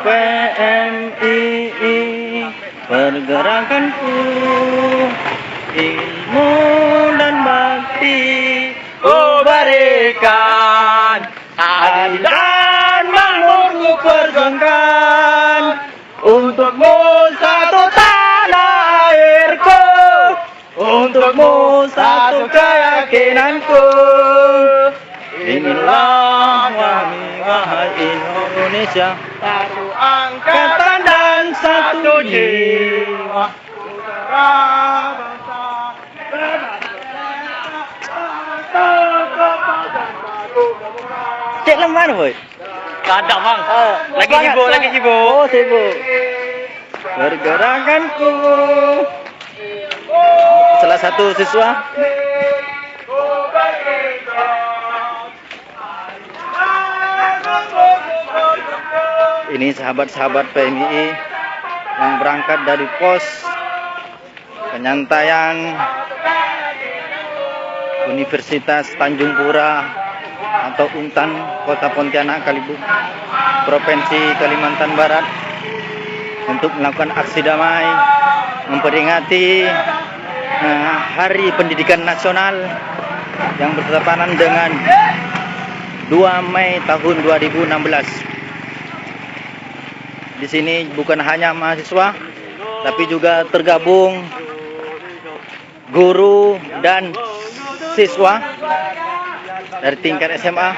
PMII pergerakanku, ilmu dan bakti ku berikan, adil dan makmur ku perjuangkan, untukmu satu tanah airku, untukmu satu keyakinanku. Inilah wahai Indonesia, satu angkatan dan satu jiwa. Cek lembar boy. Gak ada bang. Lagi sibuk. Oh sibuk. Pergerakanku. Salah satu siswa. Ini sahabat-sahabat PMII yang berangkat dari pos penyantaian Universitas Tanjung Pura atau Untan, Kota Pontianak, Kalibu, Provinsi Kalimantan Barat, untuk melakukan aksi damai memperingati Hari Pendidikan Nasional yang bertepatan dengan 2 Mei tahun 2016. Di sini bukan hanya mahasiswa, tapi juga tergabung guru dan siswa dari tingkat SMA.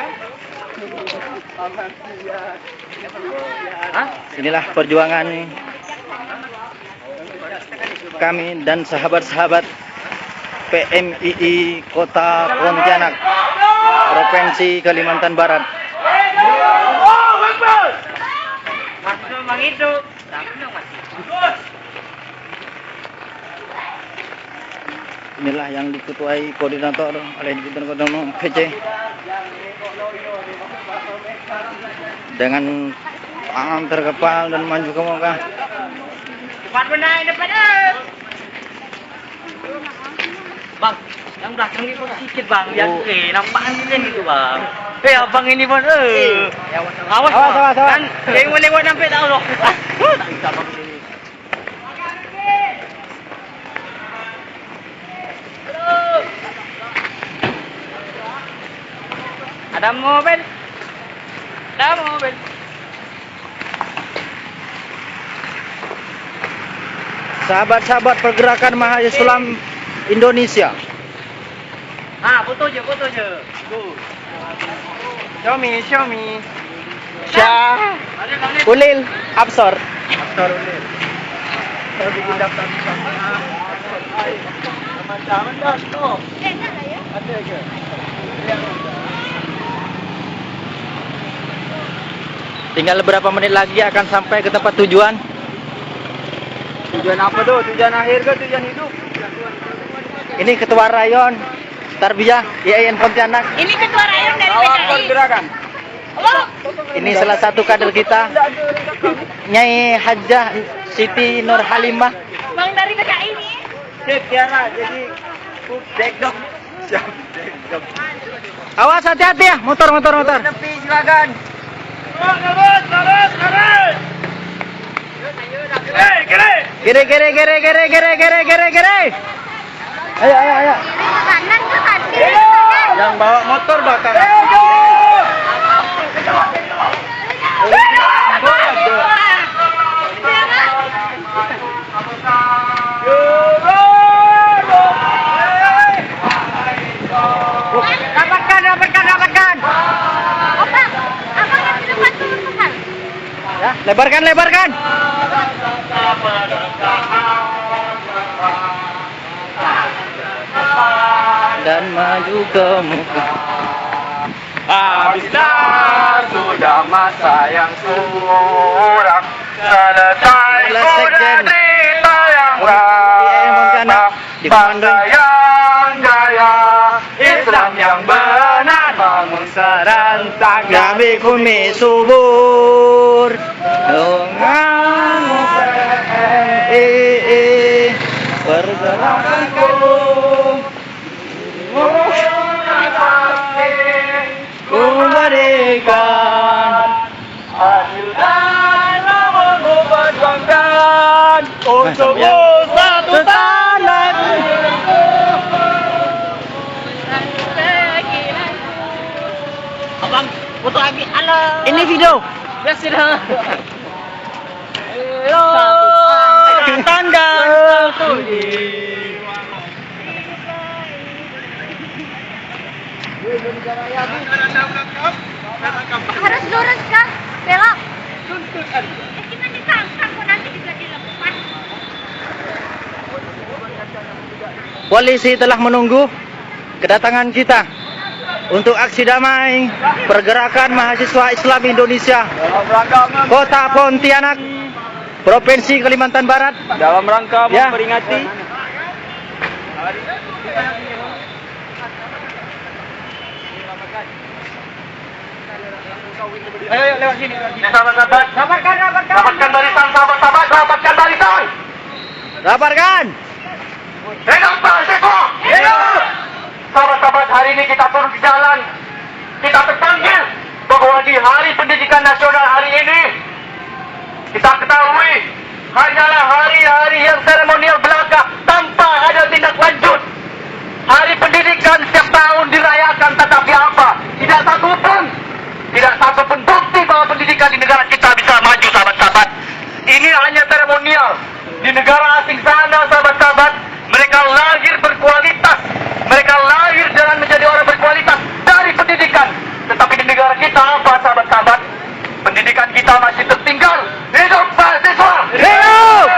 Inilah perjuangan kami dan sahabat-sahabat PMII Kota Pontianak, Provinsi Kalimantan Barat. Inilah yang diketuai koordinator oleh Koordinator PC dengan tangan terkepal dan maju ke muka. Cepat benahi depan. Bang, yang belakang ini pun sedikit bang, biar nampakkan gitu bang. Abang ini pun awas kan, yang mau lewat sampai tak loh. Tak bisa bang ini. Ada mobil. Sahabat-sahabat pergerakan mahasiswa Islam Indonesia. Foto je. Xiaomi. Syah Ulil Absor. Ulil. Kalau bikin daftar Aman tuh. Ada ke? Tinggal beberapa menit lagi akan sampai ke tempat tujuan. Tujuan apa tuh? Tujuan akhir ke tujuan hidup? Ini Ketua Rayon Tarbiyah IAIN Pontianak. Ini Ketua Rayon dari PKI. Ini salah satu kader kita, Nyai Hajah Siti Nur Halimah. Bang dari PKI nih. Tiara jadi backdog. Awas hati-hati ya, motor. Tepi silakan. Kiri. Ayo. Kanan ke kaki. Yang bawa motor belakang. Rapatkan. Abang yang di depan tuh besar. Ya, lebarkan. Dan maju ke muka. Habislah sudah masa yang suram, selesai sudah cerita yang lama, bangsa yang jaya, Islam yang benar, bangun serentak Nabi kumi subur dengan PMII memperjuangkan untuk satu tanah. Abang, foto lagi. Alah. Ini video. Ya sudah. Tangga satu. Harus lurus kah? Belok. Gimana ditangkap kok nanti juga dilepas? Polisi telah menunggu kedatangan kita untuk aksi damai pergerakan mahasiswa Islam Indonesia Kota Pontianak, Provinsi Kalimantan Barat, Dalam rangka Ya. memperingati Ayo lewat sini. Sahabat-sahabat, rapatkan barisan, sahabat-sahabat, rapatkan barisan. Rabarkan. Hidup mahasiswa! Hidup! Sahabat-sahabat, hari ini kita turun ke jalan. Kita terpanggil bahwa di Hari Pendidikan Nasional hari ini kita ketahui hanyalah hari-hari yang seremonial belaka tanpa ada tindak lanjut. Hari pendidikan setiap tahun dirayakan, tetapi apa? Tidak satu pun bukti bahwa pendidikan di negara kita bisa maju, sahabat-sahabat. Ini hanya seremonial. Di negara asing sana, sahabat-sahabat, mereka lahir berkualitas. Mereka lahir dan menjadi orang berkualitas dari pendidikan. Tetapi di negara kita apa, sahabat-sahabat? Pendidikan kita masih tertinggal. Hidup mahasiswa! Hidup!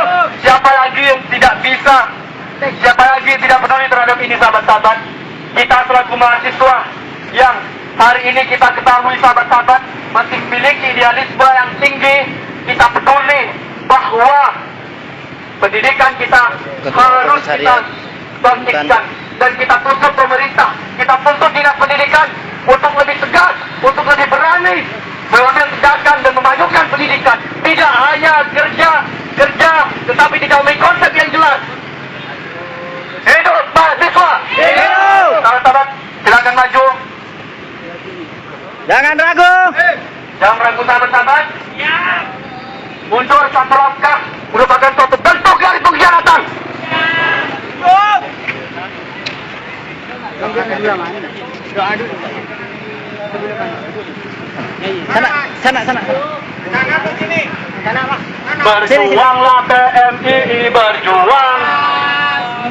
Siapa lagi yang tidak bisa? Siapa lagi yang tidak peduli terhadap ini, sahabat-sahabat? Kita selaku mahasiswa yang hari ini kita ketahui, sahabat-sahabat, masih memiliki idealisme yang tinggi. Kita peduli bahwa pendidikan kita harus kita bangkitkan dan kita tuntut pemerintah, kita tuntut dinas pendidikan untuk lebih tegas, untuk lebih berani mengambil tindakan dan memajukan pendidikan. Tidak hanya kerja, tetapi tidak memiliki konsep yang jelas. Hidup mahasiswa! Hidup! Sahabat-sahabat, silakan maju. Jangan ragu. Jangan ragu, sahabat-sahabat. Mundur satu langkah merupakan suatu bentuk dari pengkhianatan. Sana. Berjuanglah PMII, berjuang.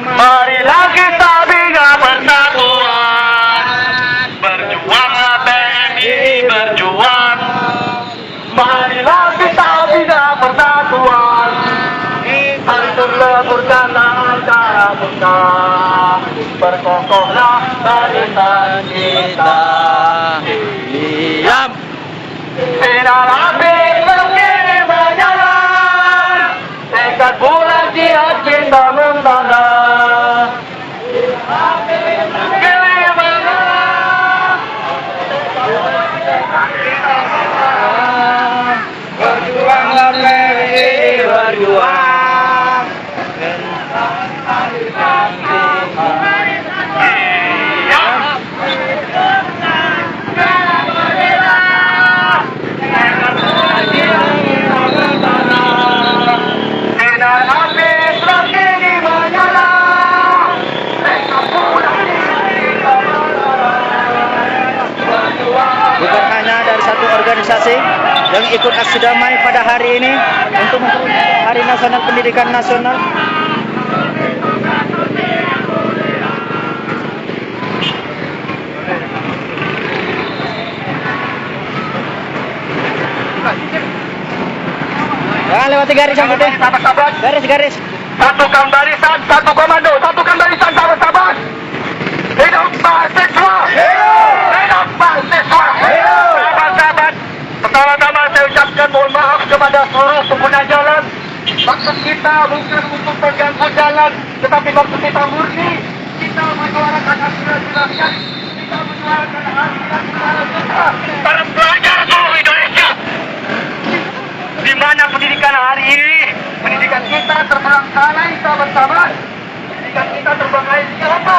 Marilah kita bina persatuan. Berjuanglah PMII, berjuang. Marilah kita bina persatuan. Hancur leburkan antara kita. Berkokohlah barisan kita. Diam. Sinar api berdiri menyala, tekad bulan jihad kita membara. Berdiri menyala, berjuanglah PMII, berjuang. Sinar api berdiri menyala, tekad bulan jihad kita membara. Bukan hanya dari satu organisasi yang ikut aksi damai pada hari ini untuk Hari Nasional Pendidikan Nasional. Jangan lewati garis yang putih. Sahabat-sahabat, Garis. satukan barisan, satu komando, satukan barisan, sahabat-sahabat. Hidup mahasiswa! Hidup mahasiswa! Sahabat-sahabat, pertama-tama saya ucapkan mohon maaf kepada seluruh pengguna jalan. Maksud kita bukan untuk mengganggu jalan, tetapi maksud kita murni. Kita menyuarakan aspirasi rakyat. Kita menyuarakan aspirasi kita. Para pelajar seluruh Indonesia. Di mana pendidikan hari ini, pendidikan kita terbengkalai, sahabat-sahabat. Pendidikan kita terbengkalai siapa?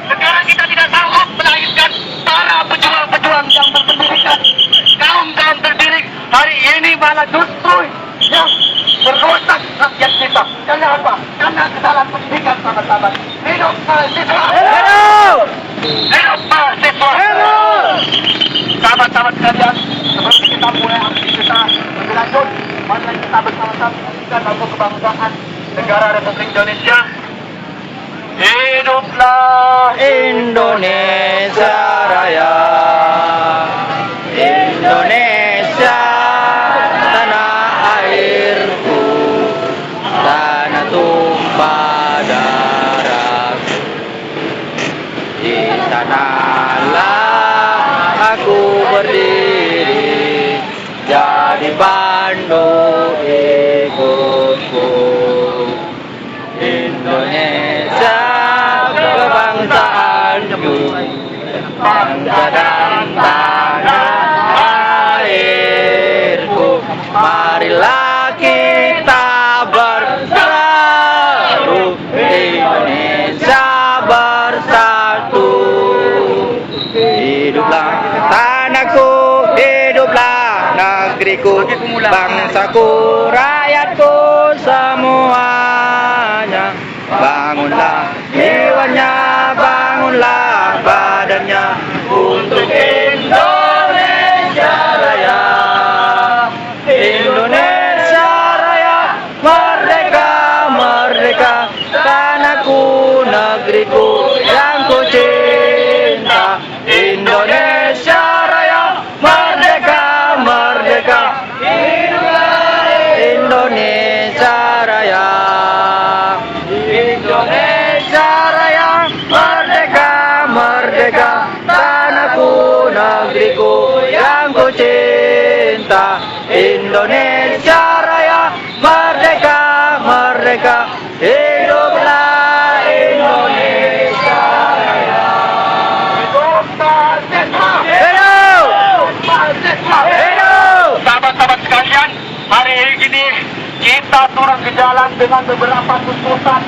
Negara kita tidak sanggup melahirkan para pejuang-pejuang yang berpendidikan. Kaum terdidik hari ini ini malah justru yang merusak rakyat kita. Kenapa? Karena kesalahan pendidikan, sahabat-sahabat. Hidup mahasiswa! Hidup! Hidup mahasiswa! Sahabat-sahabat sekalian, seperti kita mulai aksi kita lebih lanjut, mari kita bersama-sama menyaksikan lagu kebangsaan negara Republik Indonesia. Hiduplah Indonesia Raya, Indonesia tanah airku, tanah tumpah darahku. Di sanalah aku berdiri, jadi pandu ikutku. Indonesia kebangsaanku, bangsa dan tanah airku. Marilah kita berseru, Indonesia bersatu. Hiduplah tanahku, hiduplah negeriku, bangsaku, rakyatku semuanya. Bangunlah jiwanya, bangunlah badannya untuk Indonesia Raya. Indonesia Raya, merdeka, merdeka, tanahku, negeriku yang ku cinta. Indonesia Raya, merdeka, merdeka, Indonesia Raya. Indonesia Raya, merdeka, merdeka, tanahku, negeriku yang ku cinta. Indonesia Raya, merdeka, merdeka, hiduplah Indonesia Raya. hidup mahasiswa! Hidup! Mahasiswa! Hidup! Sahabat-sahabat sekalian, hari ini kita turun ke jalan dengan beberapa tuntutan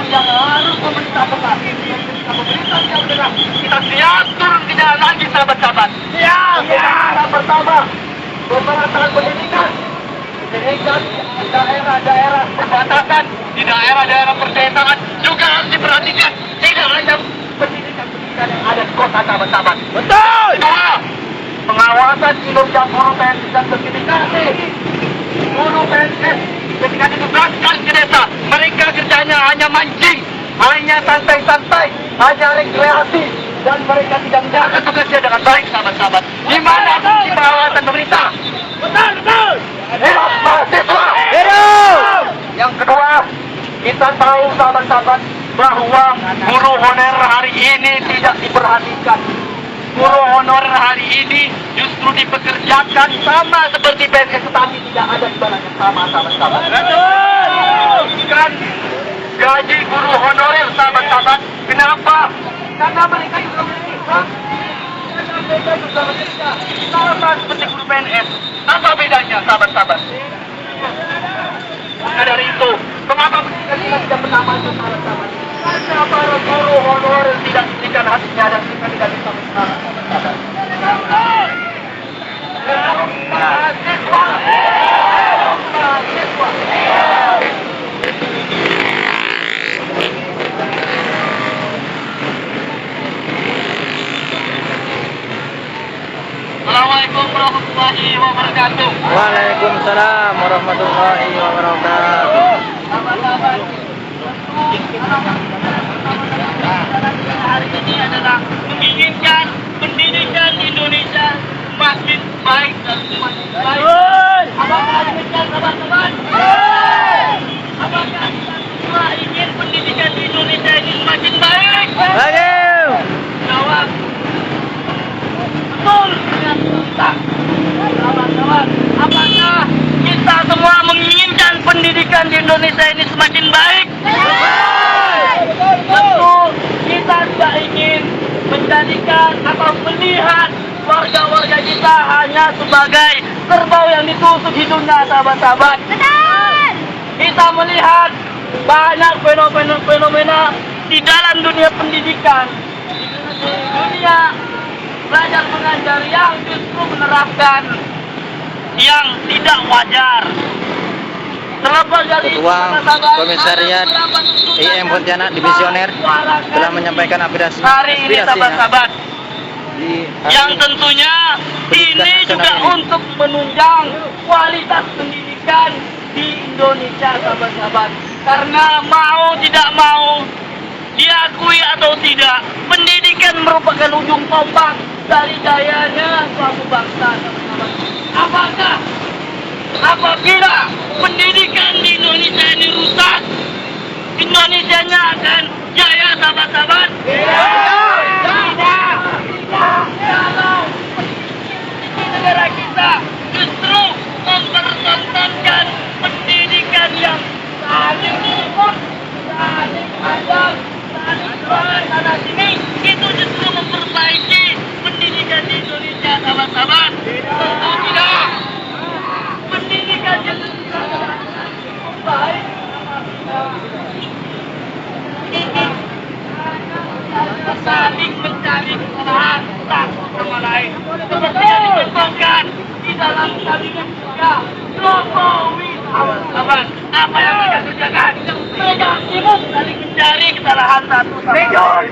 yang harus pemerintah benar. Ketika pemerintah yang benar, kita siap turun ke jalan lagi, sahabat-sahabat. Siap! Yang pertama, pemerataan pendidikan. Pendidikan di daerah-daerah perbatasan, di daerah-daerah perdesaan juga harus diperhatikan. Tidak hanya pendidikan yang ada di kota, sahabat-sahabat. Betul! Kedua, pengawasan kinerja guru PNS dan sertifikasi. Guru PNS ketika ditugaskan ke desa, mereka kerjanya hanya mancing, hanya santai-santai, hanya rekreasi, dan mereka tidak menjalankan tugasnya dengan baik, sahabat-sahabat. Di mana fungsi pengawasan pemerintah? Betul, betul. Hidup mahasiswa. Hidup! Yang kedua, kita tahu, sahabat-sahabat, bahwa guru honorer hari ini tidak diperhatikan. Guru honorer hari ini justru dipekerjakan sama seperti PNS, tetapi tidak ada imbalan yang sama, sahabat-sahabat. Kan gaji guru honorer, sahabat-sahabat. Kenapa? Karena mereka juga memiliki hak. Karena mereka juga memiliki hak. Sama seperti guru PNS. Apa bedanya, sahabat-sahabat? Maka dari itu, mengapa kita tidak pernah maju, sahabat-sahabat? Karena para guru honorer tidak diberikan hatinya dan kita tidak bisa bersalah, sahabat-sahabat. Mahasiswa! Mahasiswa! Assalamualaikum warahmatullahi wabarakatuh. Waalaikumsalam warahmatullahi wabarakatuh. Hari ini adalah menginginkan pendidikan Indonesia semakin baik dan semakin baik. Apakah demikian, teman-teman? Apakah kita semua ingin pendidikan di Indonesia ini semakin baik? Ayo! Jawab. Betul dengan kita. Kawan-kawan, apakah kita semua menginginkan pendidikan di Indonesia ini semakin baik? Betul. Kita tidak ingin menjadikan atau melihat warga-warga kita hanya sebagai kerbau yang ditusuk hidungnya, sahabat-sahabat. Betul! Kita melihat banyak fenomena di dalam dunia pendidikan, dunia belajar mengajar yang justru menerapkan yang tidak wajar. Terlepas dari Ketua Komisariat IM Pontianak Divisioner telah menyampaikan hari ini aspirasinya sahabat-sahabat, di hari yang tentunya pendidikan ini juga nasional ini. untuk menunjang kualitas pendidikan di Indonesia, sahabat-sahabat. Karena mau tidak mau, diakui atau tidak, pendidikan merupakan ujung tombak dari jayanya suatu bangsa, sahabat-sahabat. Apabila pendidikan di Indonesia ini rusak, Indonesianya akan jaya, sahabat-sahabat? Tidak. Kalau di negara kita justru mempertontonkan pendidikan yang saling ikut, saling adab, saling jualan sana sini, itu justru memperbaiki pendidikan di Indonesia, sahabat-sahabat. Tentu tidak. Pendidikan yang baik saling mencari kesalahan satu sama lain, seperti yang dicontohkan di dalam kabinet juga Jokowi, sahabat-sahabat. Apa yang mereka kerjakan? Mereka sibuk saling mencari kesalahan satu sama lain.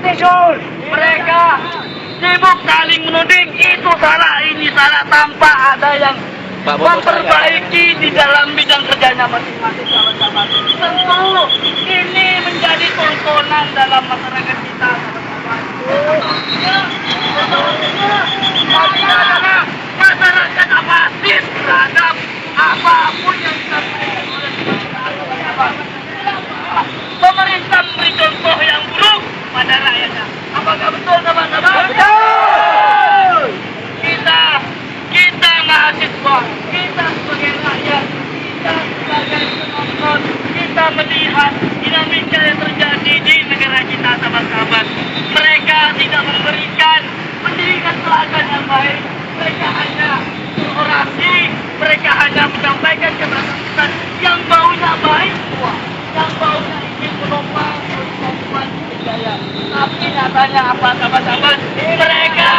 Mereka sibuk saling menuding, itu salah, ini salah, tanpa ada yang Pak Bobo memperbaiki di dalam bidang kerjanya masing-masing, sahabat-sahabat. Tentu ini menjadi tontonan dalam masyarakat kita, sahabat-sahabat. Adalah masyarakat apatis terhadap apapun yang disampaikan oleh sahabat-sahabat. Pemerintah memberi contoh yang buruk pada rakyatnya. Apakah betul, sahabat-sahabat? Betul. Kita mahasiswa, kita sebagai rakyat, kita sebagai penonton, kita melihat dinamika yang terjadi di negara kita, sahabat-sahabat. Mereka tidak memberikan pendidikan teladan yang baik. Mereka hanya berorasi, mereka hanya menyampaikan keberhasilan yang baunya baik semua, yang baunya ingin menopang kemampuan budaya. Tapi nyatanya apa, sahabat-sahabat? Mereka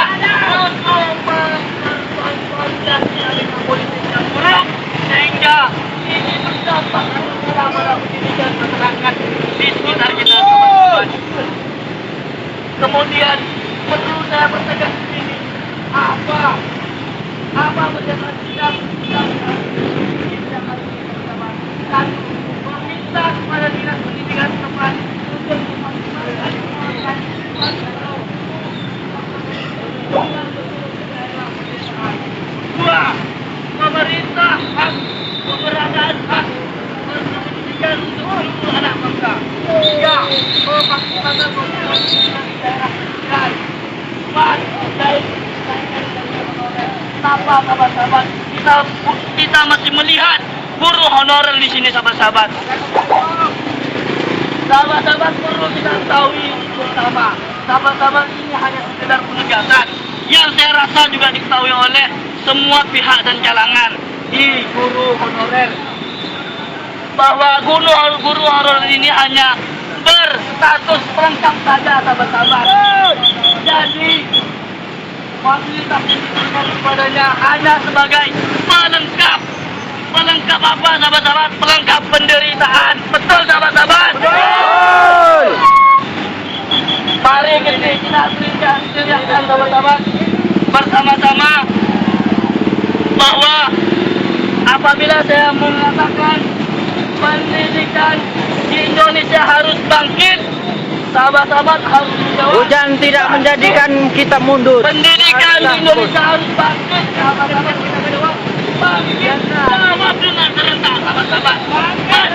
dan dinamika politik yang buruk, sehingga ini berdampak pada pendidikan masyarakat di sekitar kita, sahabat-sahabat. Kemudian perlu saya bertegas di sini, apa menjadi sidang dan meminta kepada dinas pendidikan setempat untuk memaksimalkan dua, pemerintah hak keberadaan hak pendidikan untuk seluruh anak bangsa. Tiga, memaksimalkan program di daerah pesisir. Empat, tanpa, sahabat-sahabat, kita masih melihat guru honorer di sini, sahabat-sahabat. Sahabat-sahabat perlu kita ketahui bersama, sahabat-sahabat, ini hanya sekedar penegasan yang saya rasa juga diketahui oleh semua pihak dan kalangan di guru honorer, bahwa guru honorer ini hanya berstatus pelengkap saja, sahabat-sahabat. Jadi fasilitas yang diberikan kepadanya hanya sebagai pelengkap. Pelengkap apa, sahabat-sahabat? Pelengkap penderitaan. Betul, sahabat-sahabat? Betul. Mari kita teriakkan, sahabat-sahabat, bersama-sama, bahwa apabila saya mengatakan pendidikan di Indonesia harus bangkit, sahabat-sahabat harus menjawab. Hujan tidak menjadikan kita mundur. Pendidikan di Indonesia harus bangkit, sahabat-sahabat, kita menjawab. Bangkit, jawab dengan serentak, sahabat-sahabat. Bangkit.